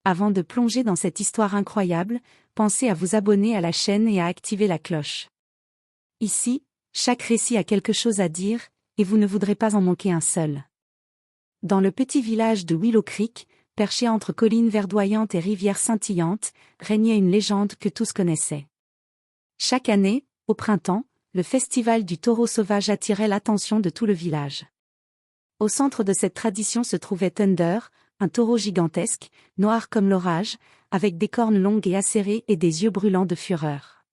Avant de plonger dans cette histoire incroyable, pensez à vous abonner à la chaîne et à activer la cloche. Ici, chaque récit a quelque chose à dire, et vous ne voudrez pas en manquer un seul. Dans le petit village de Willow Creek, perché entre collines verdoyantes et rivières scintillantes, régnait une légende que tous connaissaient. Chaque année, au printemps, le festival du taureau sauvage attirait l'attention de tout le village. Au centre de cette tradition se trouvait Thunder, un taureau gigantesque, noir comme l'orage, avec des cornes longues et acérées et des yeux brûlants de fureur.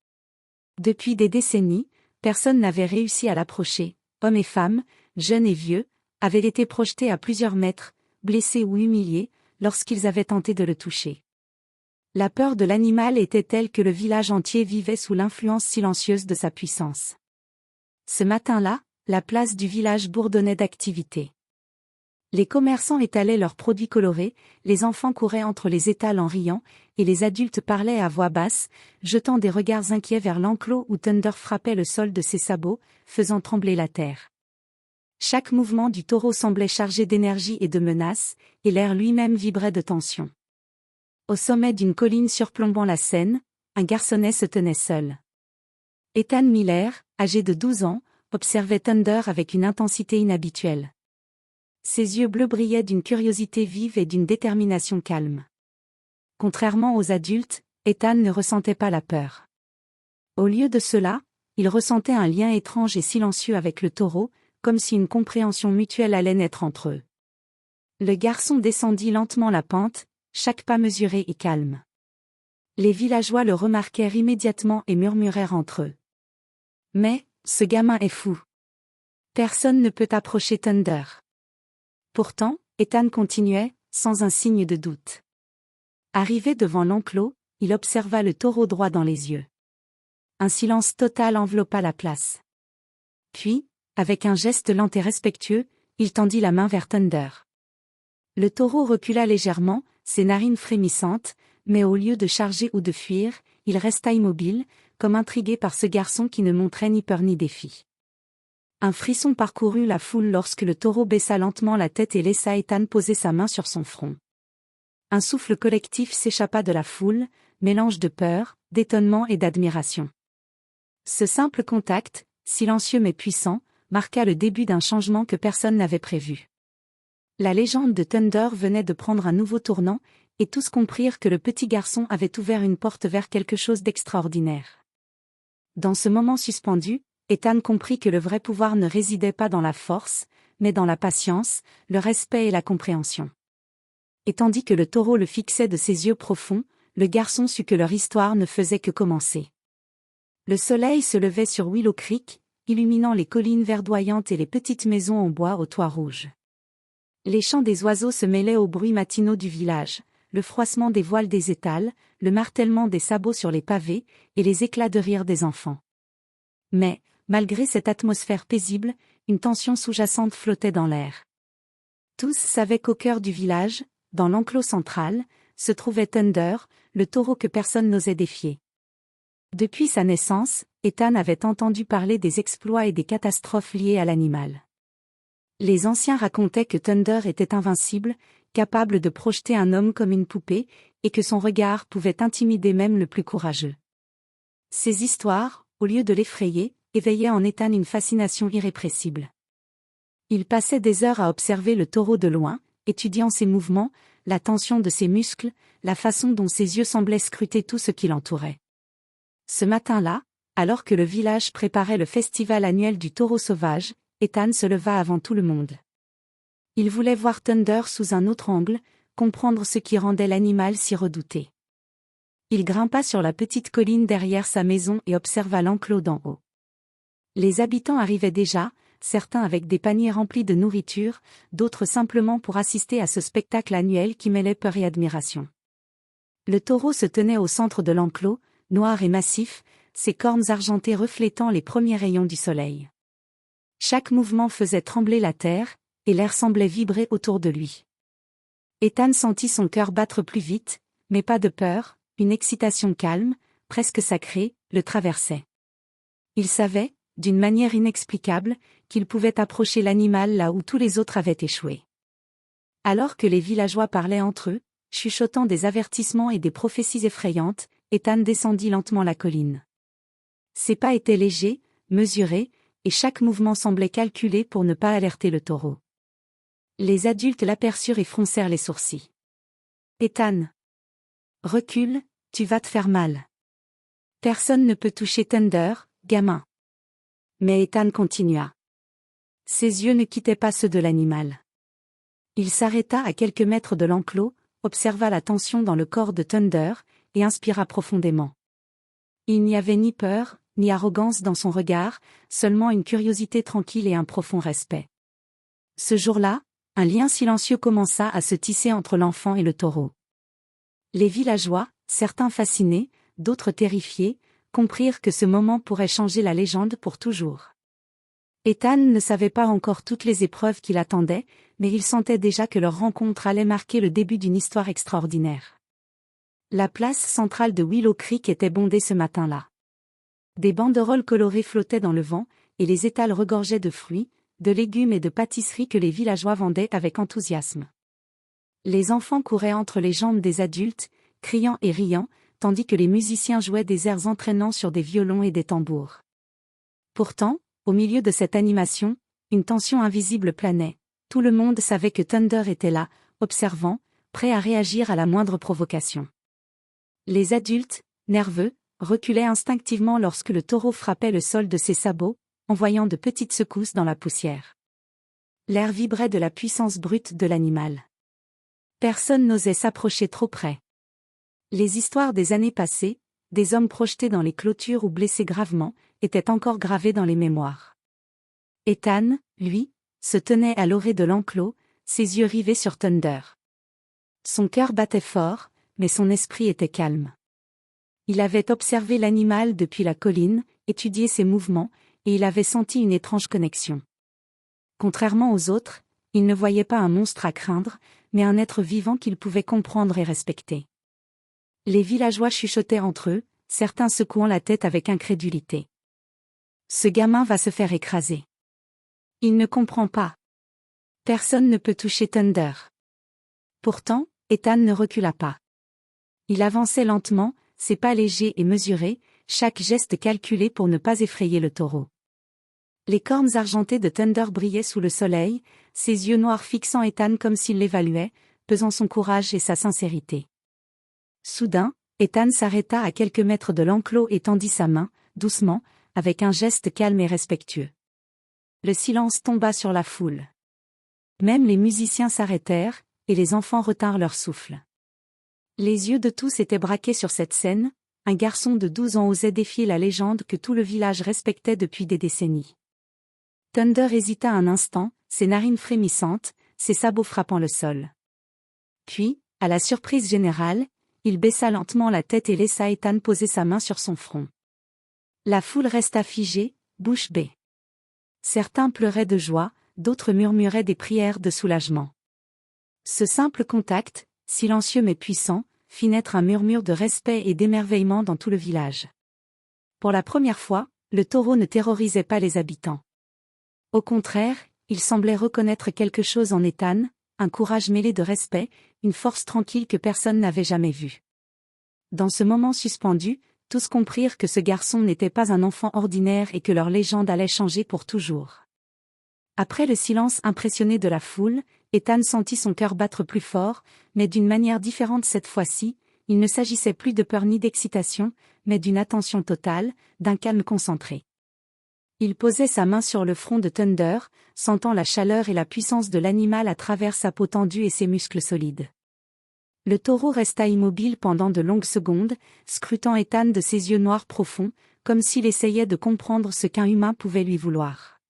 Depuis des décennies, personne n'avait réussi à l'approcher. Hommes et femmes, jeunes et vieux, avaient été projetés à plusieurs mètres, blessés ou humiliés, lorsqu'ils avaient tenté de le toucher. La peur de l'animal était telle que le village entier vivait sous l'influence silencieuse de sa puissance. Ce matin-là, la place du village bourdonnait d'activité. Les commerçants étalaient leurs produits colorés, les enfants couraient entre les étals en riant, et les adultes parlaient à voix basse, jetant des regards inquiets vers l'enclos où Thunder frappait le sol de ses sabots, faisant trembler la terre. Chaque mouvement du taureau semblait chargé d'énergie et de menace, et l'air lui-même vibrait de tension. Au sommet d'une colline surplombant la Seine, un garçonnet se tenait seul. Ethan Miller, âgé de 12 ans, observait Thunder avec une intensité inhabituelle. Ses yeux bleus brillaient d'une curiosité vive et d'une détermination calme. Contrairement aux adultes, Ethan ne ressentait pas la peur. Au lieu de cela, il ressentait un lien étrange et silencieux avec le taureau, comme si une compréhension mutuelle allait naître entre eux. Le garçon descendit lentement la pente, chaque pas mesuré et calme. Les villageois le remarquèrent immédiatement et murmurèrent entre eux. Mais, ce gamin est fou. Personne ne peut approcher Thunder. Pourtant, Ethan continuait, sans un signe de doute. Arrivé devant l'enclos, il observa le taureau droit dans les yeux. Un silence total enveloppa la place. Puis, avec un geste lent et respectueux, il tendit la main vers Thunder. Le taureau recula légèrement, ses narines frémissantes, mais au lieu de charger ou de fuir, il resta immobile, comme intrigué par ce garçon qui ne montrait ni peur ni défi. Un frisson parcourut la foule lorsque le taureau baissa lentement la tête et laissa Ethan poser sa main sur son front. Un souffle collectif s'échappa de la foule, mélange de peur, d'étonnement et d'admiration. Ce simple contact, silencieux mais puissant, marqua le début d'un changement que personne n'avait prévu. La légende de Thunder venait de prendre un nouveau tournant, et tous comprirent que le petit garçon avait ouvert une porte vers quelque chose d'extraordinaire. Dans ce moment suspendu, Ethan comprit que le vrai pouvoir ne résidait pas dans la force, mais dans la patience, le respect et la compréhension. Et tandis que le taureau le fixait de ses yeux profonds, le garçon sut que leur histoire ne faisait que commencer. Le soleil se levait sur Willow Creek, illuminant les collines verdoyantes et les petites maisons en bois aux toits rouges. Les chants des oiseaux se mêlaient aux bruits matinaux du village, le froissement des voiles des étals, le martèlement des sabots sur les pavés, et les éclats de rire des enfants. Mais, malgré cette atmosphère paisible, une tension sous-jacente flottait dans l'air. Tous savaient qu'au cœur du village, dans l'enclos central, se trouvait Thunder, le taureau que personne n'osait défier. Depuis sa naissance, Ethan avait entendu parler des exploits et des catastrophes liées à l'animal. Les anciens racontaient que Thunder était invincible, capable de projeter un homme comme une poupée, et que son regard pouvait intimider même le plus courageux. Ces histoires, au lieu de l'effrayer, éveillaient en Ethan une fascination irrépressible. Il passait des heures à observer le taureau de loin, étudiant ses mouvements, la tension de ses muscles, la façon dont ses yeux semblaient scruter tout ce qui l'entourait. Ce matin-là, alors que le village préparait le festival annuel du taureau sauvage, Ethan se leva avant tout le monde. Il voulait voir Thunder sous un autre angle, comprendre ce qui rendait l'animal si redouté. Il grimpa sur la petite colline derrière sa maison et observa l'enclos d'en haut. Les habitants arrivaient déjà, certains avec des paniers remplis de nourriture, d'autres simplement pour assister à ce spectacle annuel qui mêlait peur et admiration. Le taureau se tenait au centre de l'enclos, noir et massif, ses cornes argentées reflétant les premiers rayons du soleil. Chaque mouvement faisait trembler la terre, et l'air semblait vibrer autour de lui. Ethan sentit son cœur battre plus vite, mais pas de peur, une excitation calme, presque sacrée, le traversait. Il savait, d'une manière inexplicable, qu'il pouvait approcher l'animal là où tous les autres avaient échoué. Alors que les villageois parlaient entre eux, chuchotant des avertissements et des prophéties effrayantes, Ethan descendit lentement la colline. Ses pas étaient légers, mesurés, et chaque mouvement semblait calculé pour ne pas alerter le taureau. Les adultes l'aperçurent et froncèrent les sourcils. « Ethan! Recule, tu vas te faire mal. Personne ne peut toucher Thunder, gamin. » Mais Ethan continua. Ses yeux ne quittaient pas ceux de l'animal. Il s'arrêta à quelques mètres de l'enclos, observa la tension dans le corps de Thunder, et inspira profondément. Il n'y avait ni peur, ni arrogance dans son regard, seulement une curiosité tranquille et un profond respect. Ce jour-là, un lien silencieux commença à se tisser entre l'enfant et le taureau. Les villageois, certains fascinés, d'autres terrifiés, comprirent que ce moment pourrait changer la légende pour toujours. Ethan ne savait pas encore toutes les épreuves qui l'attendaient, mais il sentait déjà que leur rencontre allait marquer le début d'une histoire extraordinaire. La place centrale de Willow Creek était bondée ce matin-là. Des banderoles colorées flottaient dans le vent, et les étals regorgeaient de fruits, de légumes et de pâtisseries que les villageois vendaient avec enthousiasme. Les enfants couraient entre les jambes des adultes, criant et riant, tandis que les musiciens jouaient des airs entraînants sur des violons et des tambours. Pourtant, au milieu de cette animation, une tension invisible planait. Tout le monde savait que Thunder était là, observant, prêt à réagir à la moindre provocation. Les adultes, nerveux, reculaient instinctivement lorsque le taureau frappait le sol de ses sabots, envoyant de petites secousses dans la poussière. L'air vibrait de la puissance brute de l'animal. Personne n'osait s'approcher trop près. Les histoires des années passées, des hommes projetés dans les clôtures ou blessés gravement, étaient encore gravées dans les mémoires. Ethan, lui, se tenait à l'orée de l'enclos, ses yeux rivés sur Thunder. Son cœur battait fort, mais son esprit était calme. Il avait observé l'animal depuis la colline, étudié ses mouvements, et il avait senti une étrange connexion. Contrairement aux autres, il ne voyait pas un monstre à craindre, mais un être vivant qu'il pouvait comprendre et respecter. Les villageois chuchotaient entre eux, certains secouant la tête avec incrédulité. Ce gamin va se faire écraser. Il ne comprend pas. Personne ne peut toucher Thunder. Pourtant, Ethan ne recula pas. Il avançait lentement, ses pas légers et mesurés, chaque geste calculé pour ne pas effrayer le taureau. Les cornes argentées de Thunder brillaient sous le soleil, ses yeux noirs fixant Ethan comme s'il l'évaluait, pesant son courage et sa sincérité. Soudain, Ethan s'arrêta à quelques mètres de l'enclos et tendit sa main, doucement, avec un geste calme et respectueux. Le silence tomba sur la foule. Même les musiciens s'arrêtèrent, et les enfants retinrent leur souffle. Les yeux de tous étaient braqués sur cette scène, un garçon de 12 ans osait défier la légende que tout le village respectait depuis des décennies. Thunder hésita un instant, ses narines frémissantes, ses sabots frappant le sol. Puis, à la surprise générale, il baissa lentement la tête et laissa Ethan poser sa main sur son front. La foule resta figée, bouche bée. Certains pleuraient de joie, d'autres murmuraient des prières de soulagement. Ce simple contact, silencieux mais puissant, fit naître un murmure de respect et d'émerveillement dans tout le village. Pour la première fois, le taureau ne terrorisait pas les habitants. Au contraire, il semblait reconnaître quelque chose en Ethan, un courage mêlé de respect, une force tranquille que personne n'avait jamais vue. Dans ce moment suspendu, tous comprirent que ce garçon n'était pas un enfant ordinaire et que leur légende allait changer pour toujours. Après le silence impressionné de la foule, Ethan sentit son cœur battre plus fort, mais d'une manière différente cette fois-ci, il ne s'agissait plus de peur ni d'excitation, mais d'une attention totale, d'un calme concentré. Il posait sa main sur le front de Thunder, sentant la chaleur et la puissance de l'animal à travers sa peau tendue et ses muscles solides. Le taureau resta immobile pendant de longues secondes, scrutant Ethan de ses yeux noirs profonds, comme s'il essayait de comprendre ce qu'un humain pouvait lui vouloir.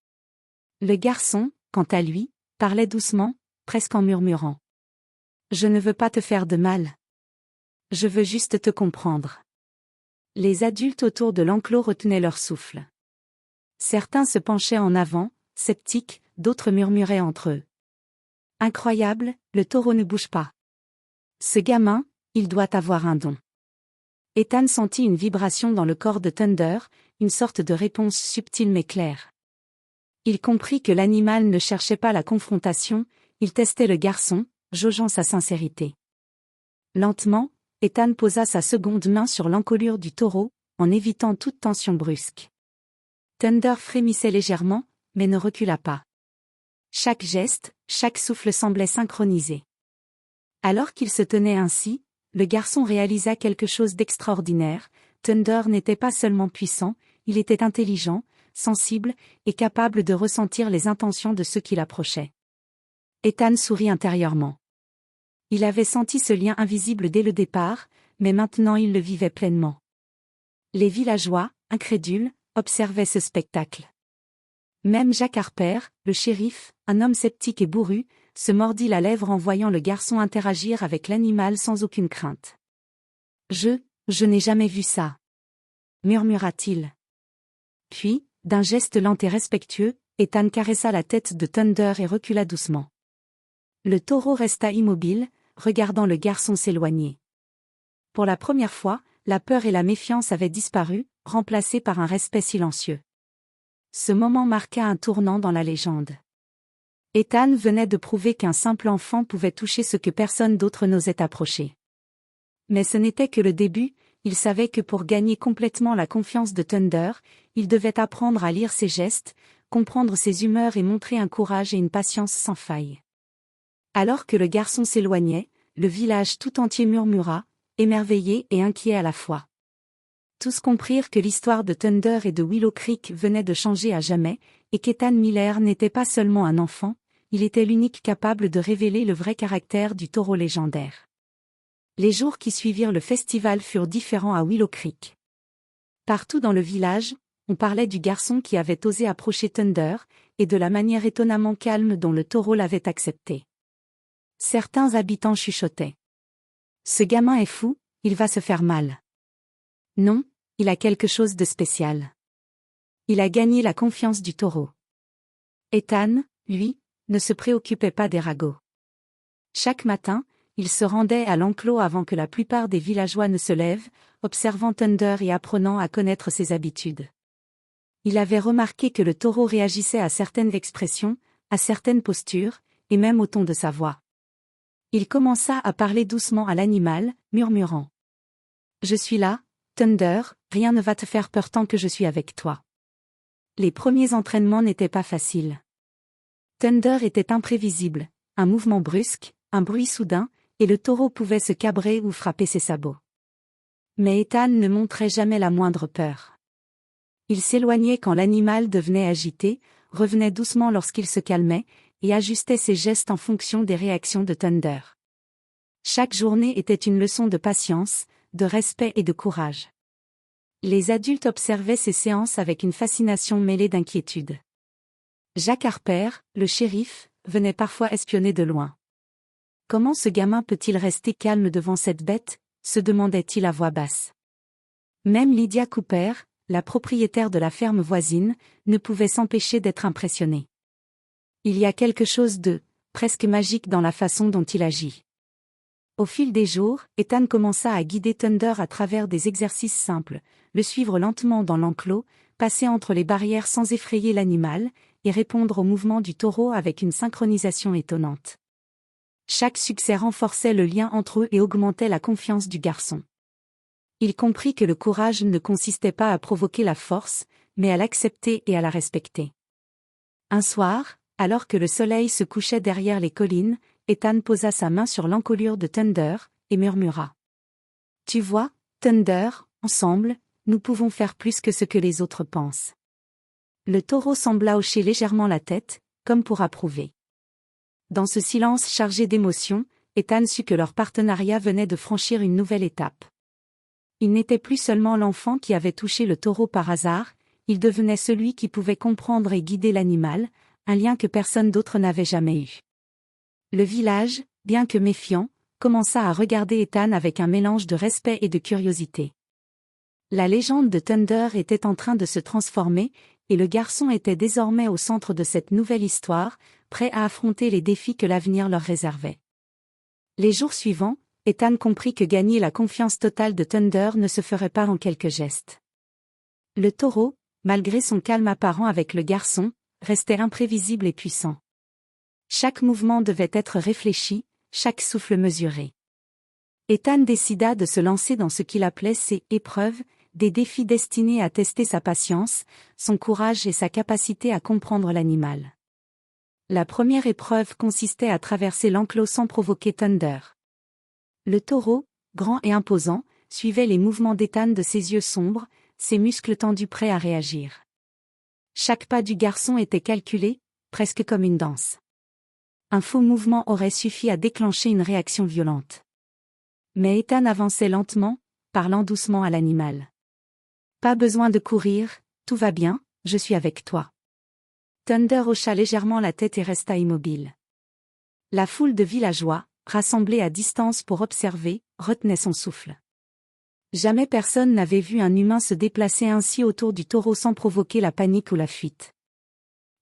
Le garçon, quant à lui, parlait doucement, presque en murmurant. « Je ne veux pas te faire de mal. Je veux juste te comprendre. » Les adultes autour de l'enclos retenaient leur souffle. Certains se penchaient en avant, sceptiques, d'autres murmuraient entre eux. « Incroyable, le taureau ne bouge pas. Ce gamin, il doit avoir un don. » Ethan sentit une vibration dans le corps de Thunder, une sorte de réponse subtile mais claire. Il comprit que l'animal ne cherchait pas la confrontation, il testait le garçon, jaugeant sa sincérité. Lentement, Ethan posa sa seconde main sur l'encolure du taureau, en évitant toute tension brusque. Thunder frémissait légèrement, mais ne recula pas. Chaque geste, chaque souffle semblait synchronisé. Alors qu'il se tenait ainsi, le garçon réalisa quelque chose d'extraordinaire. Thunder n'était pas seulement puissant, il était intelligent, sensible, et capable de ressentir les intentions de ceux qui l'approchaient. Ethan sourit intérieurement. Il avait senti ce lien invisible dès le départ, mais maintenant il le vivait pleinement. Les villageois, incrédules, observaient ce spectacle. Même Jack Harper, le shérif, un homme sceptique et bourru, se mordit la lèvre en voyant le garçon interagir avec l'animal sans aucune crainte. Je n'ai jamais vu ça, murmura-t-il. Puis, d'un geste lent et respectueux, Ethan caressa la tête de Thunder et recula doucement. Le taureau resta immobile, regardant le garçon s'éloigner. Pour la première fois, la peur et la méfiance avaient disparu, remplacées par un respect silencieux. Ce moment marqua un tournant dans la légende. Ethan venait de prouver qu'un simple enfant pouvait toucher ce que personne d'autre n'osait approcher. Mais ce n'était que le début, il savait que pour gagner complètement la confiance de Thunder, il devait apprendre à lire ses gestes, comprendre ses humeurs et montrer un courage et une patience sans faille. Alors que le garçon s'éloignait, le village tout entier murmura, émerveillé et inquiet à la fois. Tous comprirent que l'histoire de Thunder et de Willow Creek venait de changer à jamais, et qu'Ethan Miller n'était pas seulement un enfant, il était l'unique capable de révéler le vrai caractère du taureau légendaire. Les jours qui suivirent le festival furent différents à Willow Creek. Partout dans le village, on parlait du garçon qui avait osé approcher Thunder, et de la manière étonnamment calme dont le taureau l'avait accepté. Certains habitants chuchotaient. Ce gamin est fou, il va se faire mal. Non, il a quelque chose de spécial. Il a gagné la confiance du taureau. Ethan, lui, ne se préoccupait pas des ragots. Chaque matin, il se rendait à l'enclos avant que la plupart des villageois ne se lèvent, observant Thunder et apprenant à connaître ses habitudes. Il avait remarqué que le taureau réagissait à certaines expressions, à certaines postures, et même au ton de sa voix. Il commença à parler doucement à l'animal, murmurant. « Je suis là, Thunder, rien ne va te faire peur tant que je suis avec toi. » Les premiers entraînements n'étaient pas faciles. Thunder était imprévisible, un mouvement brusque, un bruit soudain, et le taureau pouvait se cabrer ou frapper ses sabots. Mais Ethan ne montrait jamais la moindre peur. Il s'éloignait quand l'animal devenait agité, revenait doucement lorsqu'il se calmait, et ajustait ses gestes en fonction des réactions de Thunder. Chaque journée était une leçon de patience, de respect et de courage. Les adultes observaient ces séances avec une fascination mêlée d'inquiétude. Jack Harper, le shérif, venait parfois espionner de loin. Comment ce gamin peut-il rester calme devant cette bête, se demandait-il à voix basse. Même Lydia Cooper, la propriétaire de la ferme voisine, ne pouvait s'empêcher d'être impressionnée. Il y a quelque chose de presque magique dans la façon dont il agit. Au fil des jours, Ethan commença à guider Thunder à travers des exercices simples, le suivre lentement dans l'enclos, passer entre les barrières sans effrayer l'animal, et répondre aux mouvements du taureau avec une synchronisation étonnante. Chaque succès renforçait le lien entre eux et augmentait la confiance du garçon. Il comprit que le courage ne consistait pas à provoquer la force, mais à l'accepter et à la respecter. Un soir, alors que le soleil se couchait derrière les collines, Ethan posa sa main sur l'encolure de Thunder, et murmura. « Tu vois, Thunder, ensemble, nous pouvons faire plus que ce que les autres pensent. » Le taureau sembla hocher légèrement la tête, comme pour approuver. Dans ce silence chargé d'émotions, Ethan sut que leur partenariat venait de franchir une nouvelle étape. Il n'était plus seulement l'enfant qui avait touché le taureau par hasard, il devenait celui qui pouvait comprendre et guider l'animal, un lien que personne d'autre n'avait jamais eu. Le village, bien que méfiant, commença à regarder Ethan avec un mélange de respect et de curiosité. La légende de Thunder était en train de se transformer, et le garçon était désormais au centre de cette nouvelle histoire, prêt à affronter les défis que l'avenir leur réservait. Les jours suivants, Ethan comprit que gagner la confiance totale de Thunder ne se ferait pas en quelques gestes. Le taureau, malgré son calme apparent avec le garçon, restait imprévisible et puissant. Chaque mouvement devait être réfléchi, chaque souffle mesuré. Ethan décida de se lancer dans ce qu'il appelait ses « épreuves », des défis destinés à tester sa patience, son courage et sa capacité à comprendre l'animal. La première épreuve consistait à traverser l'enclos sans provoquer Thunder. Le taureau, grand et imposant, suivait les mouvements d'Ethan de ses yeux sombres, ses muscles tendus prêts à réagir. Chaque pas du garçon était calculé, presque comme une danse. Un faux mouvement aurait suffi à déclencher une réaction violente. Mais Ethan avançait lentement, parlant doucement à l'animal. « Pas besoin de courir, tout va bien, je suis avec toi. » Thunder hocha légèrement la tête et resta immobile. La foule de villageois, rassemblés à distance pour observer, retenait son souffle. Jamais personne n'avait vu un humain se déplacer ainsi autour du taureau sans provoquer la panique ou la fuite.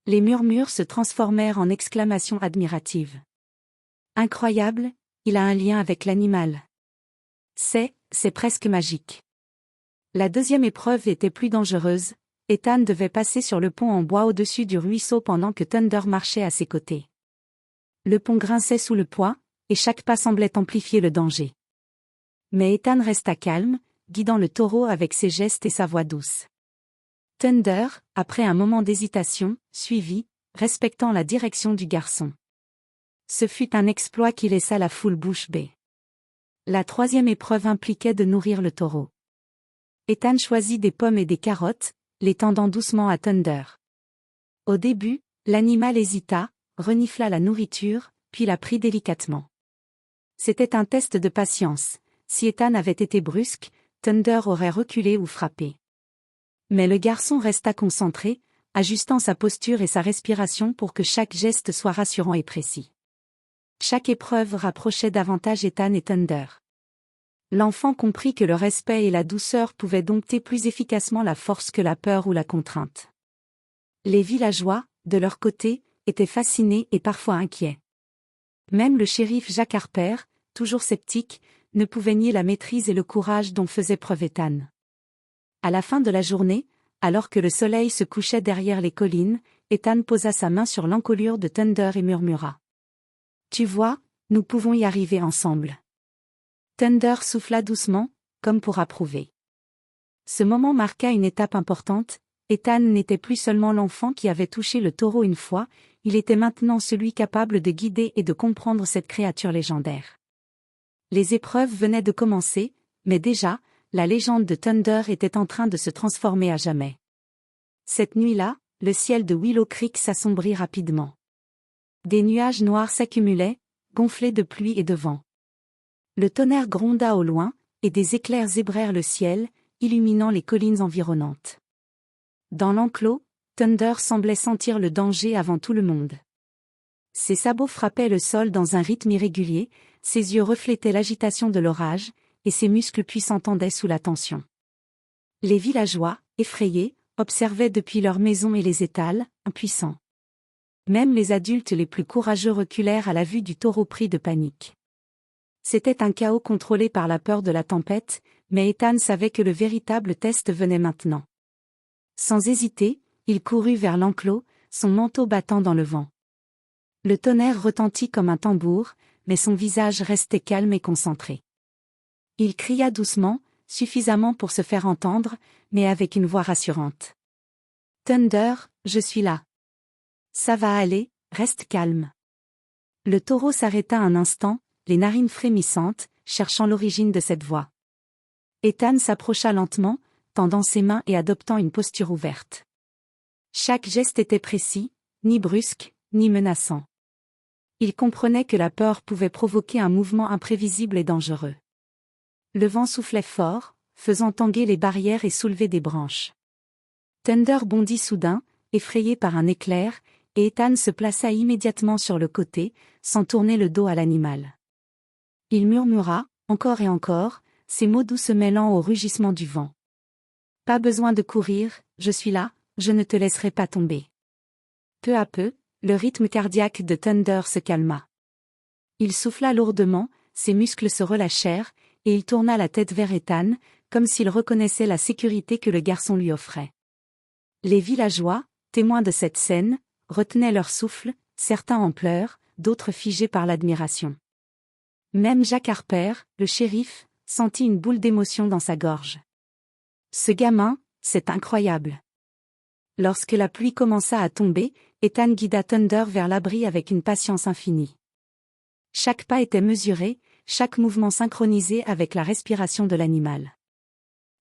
Les murmures se transformèrent en exclamations admiratives. « Incroyable, il a un lien avec l'animal. C'est presque magique. » La deuxième épreuve était plus dangereuse. Ethan devait passer sur le pont en bois au-dessus du ruisseau pendant que Thunder marchait à ses côtés. Le pont grinçait sous le poids, et chaque pas semblait amplifier le danger. Mais Ethan resta calme, guidant le taureau avec ses gestes et sa voix douce. Thunder, après un moment d'hésitation, suivit, respectant la direction du garçon. Ce fut un exploit qui laissa la foule bouche bée. La troisième épreuve impliquait de nourrir le taureau. Ethan choisit des pommes et des carottes, les tendant doucement à Thunder. Au début, l'animal hésita, renifla la nourriture, puis la prit délicatement. C'était un test de patience. Si Ethan avait été brusque, Thunder aurait reculé ou frappé. Mais le garçon resta concentré, ajustant sa posture et sa respiration pour que chaque geste soit rassurant et précis. Chaque épreuve rapprochait davantage Ethan et Thunder. L'enfant comprit que le respect et la douceur pouvaient dompter plus efficacement la force que la peur ou la contrainte. Les villageois, de leur côté, étaient fascinés et parfois inquiets. Même le shérif Jacques Harper, toujours sceptique, ne pouvait nier la maîtrise et le courage dont faisait preuve Ethan. À la fin de la journée, alors que le soleil se couchait derrière les collines, Ethan posa sa main sur l'encolure de Thunder et murmura. « Tu vois, nous pouvons y arriver ensemble. » Thunder souffla doucement, comme pour approuver. Ce moment marqua une étape importante. Ethan n'était plus seulement l'enfant qui avait touché le taureau une fois, il était maintenant celui capable de guider et de comprendre cette créature légendaire. Les épreuves venaient de commencer, mais déjà, la légende de Thunder était en train de se transformer à jamais. Cette nuit-là, le ciel de Willow Creek s'assombrit rapidement. Des nuages noirs s'accumulaient, gonflés de pluie et de vent. Le tonnerre gronda au loin, et des éclairs zébrèrent le ciel, illuminant les collines environnantes. Dans l'enclos, Thunder semblait sentir le danger avant tout le monde. Ses sabots frappaient le sol dans un rythme irrégulier, ses yeux reflétaient l'agitation de l'orage, et ses muscles puissants tendaient sous la tension. Les villageois, effrayés, observaient depuis leurs maisons et les étals, impuissants. Même les adultes les plus courageux reculèrent à la vue du taureau pris de panique. C'était un chaos contrôlé par la peur de la tempête, mais Ethan savait que le véritable test venait maintenant. Sans hésiter, il courut vers l'enclos, son manteau battant dans le vent. Le tonnerre retentit comme un tambour, mais son visage restait calme et concentré. Il cria doucement, suffisamment pour se faire entendre, mais avec une voix rassurante. « Thunder, je suis là. Ça va aller, reste calme. » Le taureau s'arrêta un instant, les narines frémissantes, cherchant l'origine de cette voix. Ethan s'approcha lentement, tendant ses mains et adoptant une posture ouverte. Chaque geste était précis, ni brusque, ni menaçant. Il comprenait que la peur pouvait provoquer un mouvement imprévisible et dangereux. Le vent soufflait fort, faisant tanguer les barrières et soulever des branches. Thunder bondit soudain, effrayé par un éclair, et Ethan se plaça immédiatement sur le côté, sans tourner le dos à l'animal. Il murmura, encore et encore, ses mots doux se mêlant au rugissement du vent. « Pas besoin de courir, je suis là, je ne te laisserai pas tomber. » Peu à peu, le rythme cardiaque de Thunder se calma. Il souffla lourdement, ses muscles se relâchèrent, et il tourna la tête vers Ethan, comme s'il reconnaissait la sécurité que le garçon lui offrait. Les villageois, témoins de cette scène, retenaient leur souffle, certains en pleurs, d'autres figés par l'admiration. Même Jack Harper, le shérif, sentit une boule d'émotion dans sa gorge. Ce gamin, c'est incroyable. Lorsque la pluie commença à tomber, Ethan guida Thunder vers l'abri avec une patience infinie. Chaque pas était mesuré, chaque mouvement synchronisé avec la respiration de l'animal.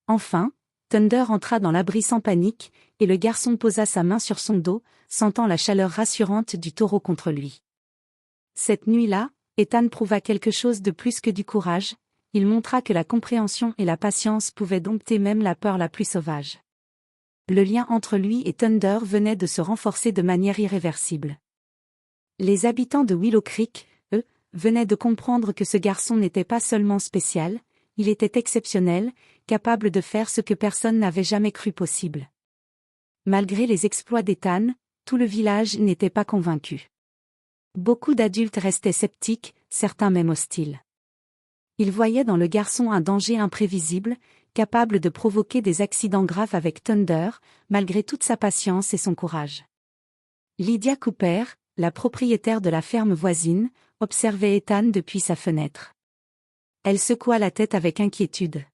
Enfin, Thunder entra dans l'abri sans panique, et le garçon posa sa main sur son dos, sentant la chaleur rassurante du taureau contre lui. Cette nuit-là, Ethan prouva quelque chose de plus que du courage, il montra que la compréhension et la patience pouvaient dompter même la peur la plus sauvage. Le lien entre lui et Thunder venait de se renforcer de manière irréversible. Les habitants de Willow Creek, eux, venaient de comprendre que ce garçon n'était pas seulement spécial, il était exceptionnel, capable de faire ce que personne n'avait jamais cru possible. Malgré les exploits d'Ethan, tout le village n'était pas convaincu. Beaucoup d'adultes restaient sceptiques, certains même hostiles. Ils voyaient dans le garçon un danger imprévisible, capable de provoquer des accidents graves avec Thunder, malgré toute sa patience et son courage. Lydia Cooper, la propriétaire de la ferme voisine, observait Ethan depuis sa fenêtre. Elle secoua la tête avec inquiétude.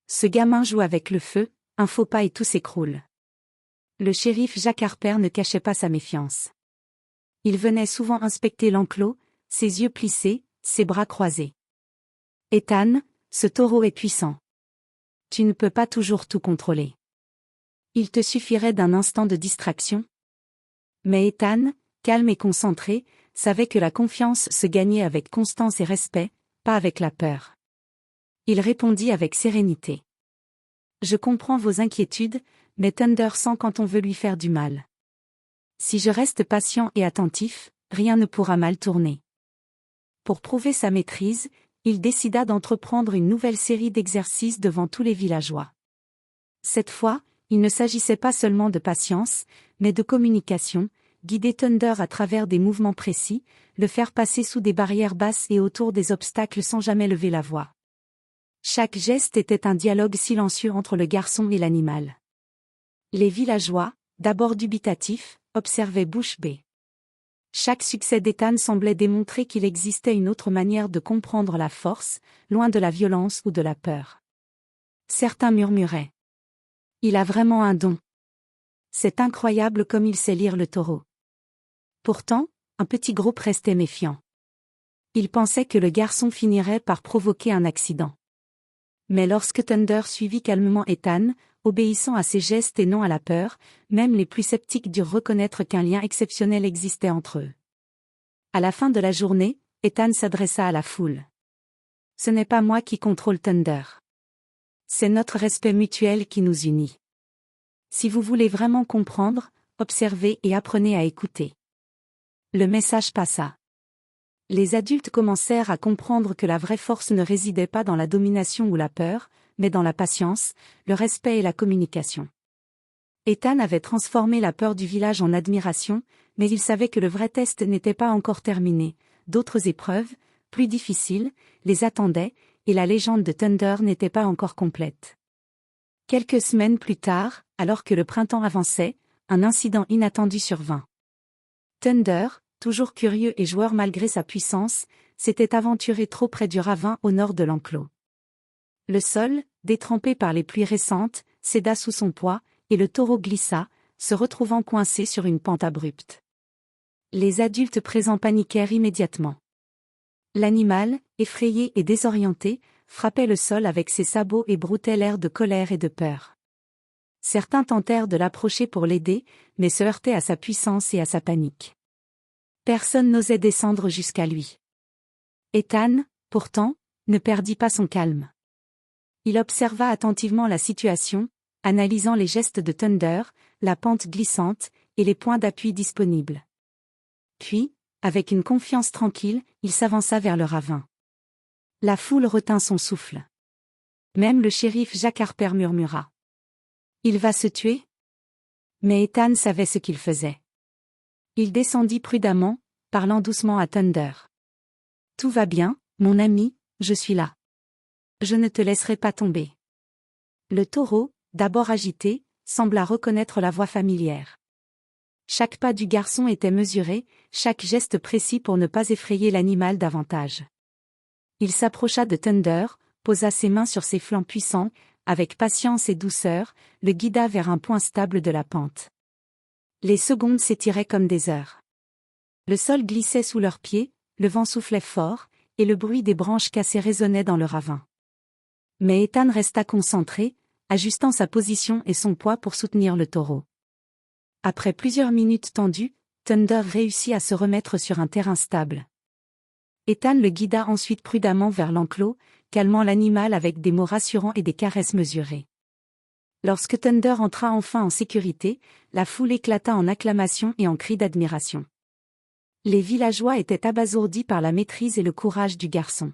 Ce gamin joue avec le feu, un faux pas et tout s'écroule. Le shérif Jack Harper ne cachait pas sa méfiance. Il venait souvent inspecter l'enclos, ses yeux plissés, ses bras croisés. Ethan, ce taureau est puissant. Tu ne peux pas toujours tout contrôler. Il te suffirait d'un instant de distraction. Mais Ethan, calme et concentré, savait que la confiance se gagnait avec constance et respect, pas avec la peur. Il répondit avec sérénité. Je comprends vos inquiétudes, mais Thunder sent quand on veut lui faire du mal. Si je reste patient et attentif, rien ne pourra mal tourner. Pour prouver sa maîtrise, il décida d'entreprendre une nouvelle série d'exercices devant tous les villageois. Cette fois, il ne s'agissait pas seulement de patience, mais de communication, guider Thunder à travers des mouvements précis, le faire passer sous des barrières basses et autour des obstacles sans jamais lever la voix. Chaque geste était un dialogue silencieux entre le garçon et l'animal. Les villageois, d'abord dubitatifs, observaient bouche bée. Chaque succès d'Ethan semblait démontrer qu'il existait une autre manière de comprendre la force, loin de la violence ou de la peur. Certains murmuraient. Il a vraiment un don. C'est incroyable comme il sait lire le taureau. Pourtant, un petit groupe restait méfiant. Il pensait que le garçon finirait par provoquer un accident. Mais lorsque Thunder suivit calmement Ethan, obéissant à ses gestes et non à la peur, même les plus sceptiques durent reconnaître qu'un lien exceptionnel existait entre eux. À la fin de la journée, Ethan s'adressa à la foule. Ce n'est pas moi qui contrôle Thunder. C'est notre respect mutuel qui nous unit. Si vous voulez vraiment comprendre, observez et apprenez à écouter. Le message passa. Les adultes commencèrent à comprendre que la vraie force ne résidait pas dans la domination ou la peur, mais dans la patience, le respect et la communication. Ethan avait transformé la peur du village en admiration, mais il savait que le vrai test n'était pas encore terminé. D'autres épreuves, plus difficiles, les attendaient, et la légende de Thunder n'était pas encore complète. Quelques semaines plus tard, alors que le printemps avançait, un incident inattendu survint. Thunder, toujours curieux et joueur malgré sa puissance, s'était aventuré trop près du ravin au nord de l'enclos. Le sol, détrempé par les pluies récentes, céda sous son poids, et le taureau glissa, se retrouvant coincé sur une pente abrupte. Les adultes présents paniquèrent immédiatement. L'animal, effrayé et désorienté, frappait le sol avec ses sabots et broutait l'air de colère et de peur. Certains tentèrent de l'approcher pour l'aider, mais se heurtaient à sa puissance et à sa panique. Personne n'osait descendre jusqu'à lui. Ethan, pourtant, ne perdit pas son calme. Il observa attentivement la situation, analysant les gestes de Thunder, la pente glissante, et les points d'appui disponibles. Puis, avec une confiance tranquille, il s'avança vers le ravin. La foule retint son souffle. Même le shérif Jack Harper murmura. Il va se tuer? Mais Ethan savait ce qu'il faisait. Il descendit prudemment, parlant doucement à Thunder. Tout va bien, mon ami, je suis là. Je ne te laisserai pas tomber. Le taureau, d'abord agité, sembla reconnaître la voix familière. Chaque pas du garçon était mesuré, chaque geste précis pour ne pas effrayer l'animal davantage. Il s'approcha de Thunder, posa ses mains sur ses flancs puissants, avec patience et douceur, le guida vers un point stable de la pente. Les secondes s'étiraient comme des heures. Le sol glissait sous leurs pieds, le vent soufflait fort, et le bruit des branches cassées résonnait dans le ravin. Mais Ethan resta concentré, ajustant sa position et son poids pour soutenir le taureau. Après plusieurs minutes tendues, Thunder réussit à se remettre sur un terrain stable. Ethan le guida ensuite prudemment vers l'enclos, calmant l'animal avec des mots rassurants et des caresses mesurées. Lorsque Thunder entra enfin en sécurité, la foule éclata en acclamations et en cris d'admiration. Les villageois étaient abasourdis par la maîtrise et le courage du garçon.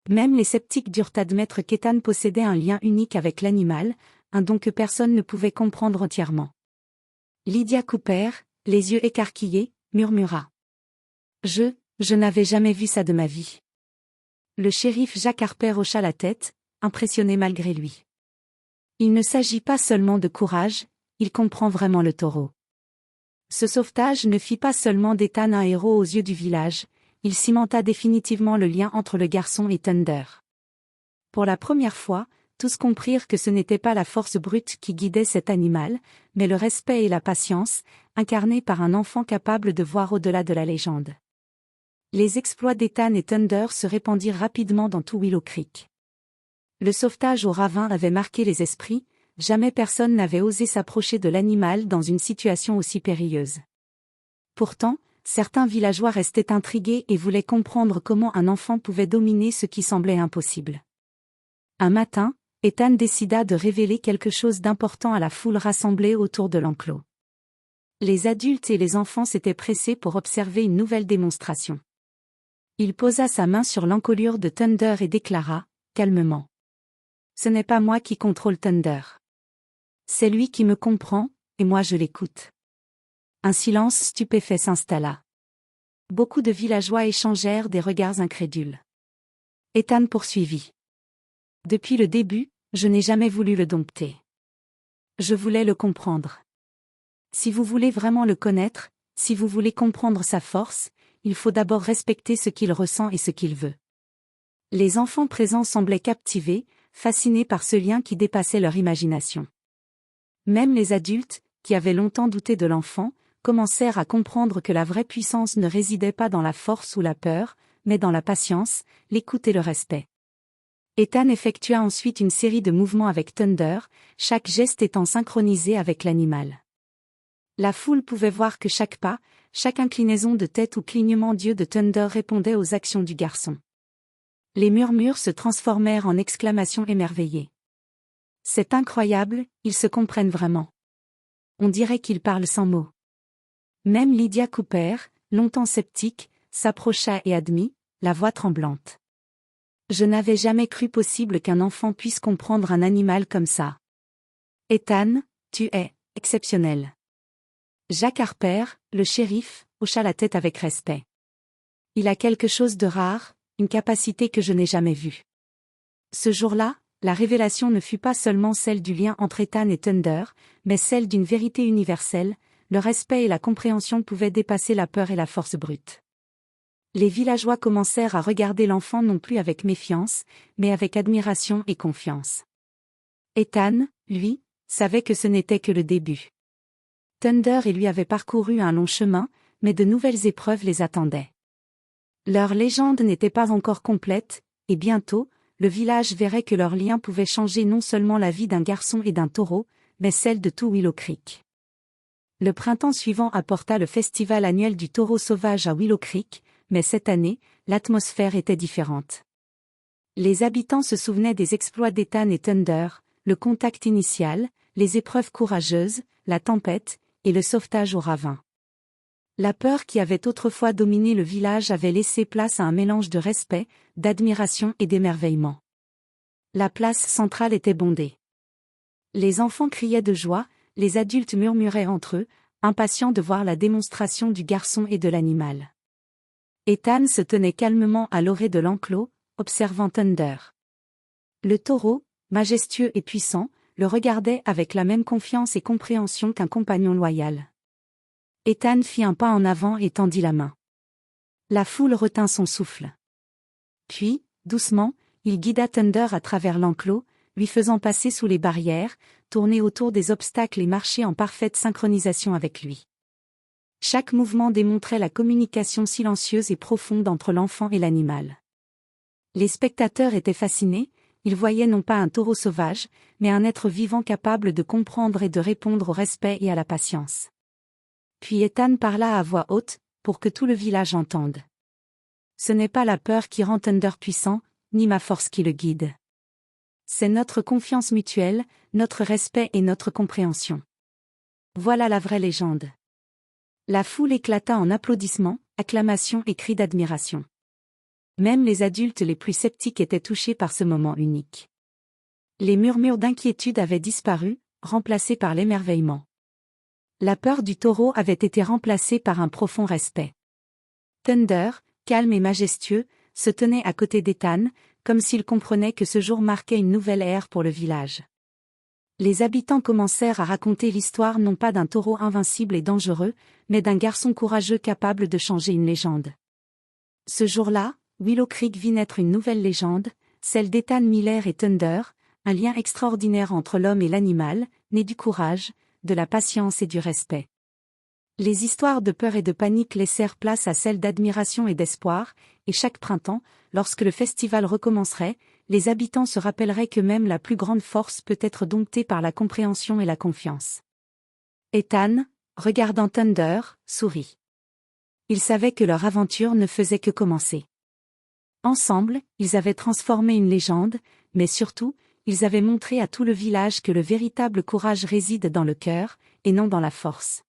Même les sceptiques durent admettre qu'Ethan possédait un lien unique avec l'animal, un don que personne ne pouvait comprendre entièrement. Lydia Cooper, les yeux écarquillés, murmura. Je n'avais jamais vu ça de ma vie. Le shérif Jack Harper hocha la tête, impressionné malgré lui. Il ne s'agit pas seulement de courage, il comprend vraiment le taureau. Ce sauvetage ne fit pas seulement d'Ethan un héros aux yeux du village, il cimenta définitivement le lien entre le garçon et Thunder. Pour la première fois, tous comprirent que ce n'était pas la force brute qui guidait cet animal, mais le respect et la patience, incarnés par un enfant capable de voir au-delà de la légende. Les exploits d'Ethan et Thunder se répandirent rapidement dans tout Willow Creek. Le sauvetage au ravin avait marqué les esprits, jamais personne n'avait osé s'approcher de l'animal dans une situation aussi périlleuse. Pourtant, certains villageois restaient intrigués et voulaient comprendre comment un enfant pouvait dominer ce qui semblait impossible. Un matin, Ethan décida de révéler quelque chose d'important à la foule rassemblée autour de l'enclos. Les adultes et les enfants s'étaient pressés pour observer une nouvelle démonstration. Il posa sa main sur l'encolure de Thunder et déclara, calmement. « Ce n'est pas moi qui contrôle Thunder. C'est lui qui me comprend, et moi je l'écoute. » Un silence stupéfait s'installa. Beaucoup de villageois échangèrent des regards incrédules. Ethan poursuivit. « Depuis le début, je n'ai jamais voulu le dompter. Je voulais le comprendre. Si vous voulez vraiment le connaître, si vous voulez comprendre sa force, il faut d'abord respecter ce qu'il ressent et ce qu'il veut. » Les enfants présents semblaient captivés, fascinés par ce lien qui dépassait leur imagination. Même les adultes, qui avaient longtemps douté de l'enfant, commencèrent à comprendre que la vraie puissance ne résidait pas dans la force ou la peur, mais dans la patience, l'écoute et le respect. Ethan effectua ensuite une série de mouvements avec Thunder, chaque geste étant synchronisé avec l'animal. La foule pouvait voir que chaque pas, chaque inclinaison de tête ou clignement d'yeux de Thunder répondait aux actions du garçon. Les murmures se transformèrent en exclamations émerveillées. « C'est incroyable, ils se comprennent vraiment. On dirait qu'ils parlent sans mots. » Même Lydia Cooper, longtemps sceptique, s'approcha et admit, la voix tremblante. « Je n'avais jamais cru possible qu'un enfant puisse comprendre un animal comme ça. Ethan, tu es exceptionnel. » Jack Harper, le shérif, hocha la tête avec respect. « Il a quelque chose de rare, une capacité que je n'ai jamais vue. » Ce jour-là, la révélation ne fut pas seulement celle du lien entre Ethan et Thunder, mais celle d'une vérité universelle, le respect et la compréhension pouvaient dépasser la peur et la force brute. Les villageois commencèrent à regarder l'enfant non plus avec méfiance, mais avec admiration et confiance. Ethan, lui, savait que ce n'était que le début. Thunder et lui avaient parcouru un long chemin, mais de nouvelles épreuves les attendaient. Leur légende n'était pas encore complète, et bientôt, le village verrait que leur lien pouvait changer non seulement la vie d'un garçon et d'un taureau, mais celle de tout Willow Creek. Le printemps suivant apporta le festival annuel du taureau sauvage à Willow Creek, mais cette année, l'atmosphère était différente. Les habitants se souvenaient des exploits d'Ethan et Thunder, le contact initial, les épreuves courageuses, la tempête, et le sauvetage au ravin. La peur qui avait autrefois dominé le village avait laissé place à un mélange de respect, d'admiration et d'émerveillement. La place centrale était bondée. Les enfants criaient de joie, les adultes murmuraient entre eux, impatients de voir la démonstration du garçon et de l'animal. Ethan se tenait calmement à l'orée de l'enclos, observant Thunder. Le taureau, majestueux et puissant, le regardait avec la même confiance et compréhension qu'un compagnon loyal. Ethan fit un pas en avant et tendit la main. La foule retint son souffle. Puis, Doucement, il guida Thunder à travers l'enclos, lui faisant passer sous les barrières, tourner autour des obstacles et marcher en parfaite synchronisation avec lui. Chaque mouvement démontrait la communication silencieuse et profonde entre l'enfant et l'animal. Les spectateurs étaient fascinés, ils voyaient non pas un taureau sauvage, mais un être vivant capable de comprendre et de répondre au respect et à la patience. Puis Ethan parla à voix haute, pour que tout le village entende. Ce n'est pas la peur qui rend Thunder puissant, ni ma force qui le guide. C'est notre confiance mutuelle, notre respect et notre compréhension. Voilà la vraie légende. La foule éclata en applaudissements, acclamations et cris d'admiration. Même les adultes les plus sceptiques étaient touchés par ce moment unique. Les murmures d'inquiétude avaient disparu, remplacés par l'émerveillement. La peur du taureau avait été remplacée par un profond respect. Thunder, calme et majestueux, se tenait à côté d'Ethan, comme s'il comprenait que ce jour marquait une nouvelle ère pour le village. Les habitants commencèrent à raconter l'histoire non pas d'un taureau invincible et dangereux, mais d'un garçon courageux capable de changer une légende. Ce jour-là, Willow Creek vit naître une nouvelle légende, celle d'Ethan Miller et Thunder, un lien extraordinaire entre l'homme et l'animal, né du courage, de la patience et du respect. Les histoires de peur et de panique laissèrent place à celles d'admiration et d'espoir, et chaque printemps, lorsque le festival recommencerait, les habitants se rappelleraient que même la plus grande force peut être domptée par la compréhension et la confiance. Ethan, regardant Thunder, sourit. Il savait que leur aventure ne faisait que commencer. Ensemble, ils avaient transformé une légende, mais surtout, ils avaient montré à tout le village que le véritable courage réside dans le cœur, et non dans la force.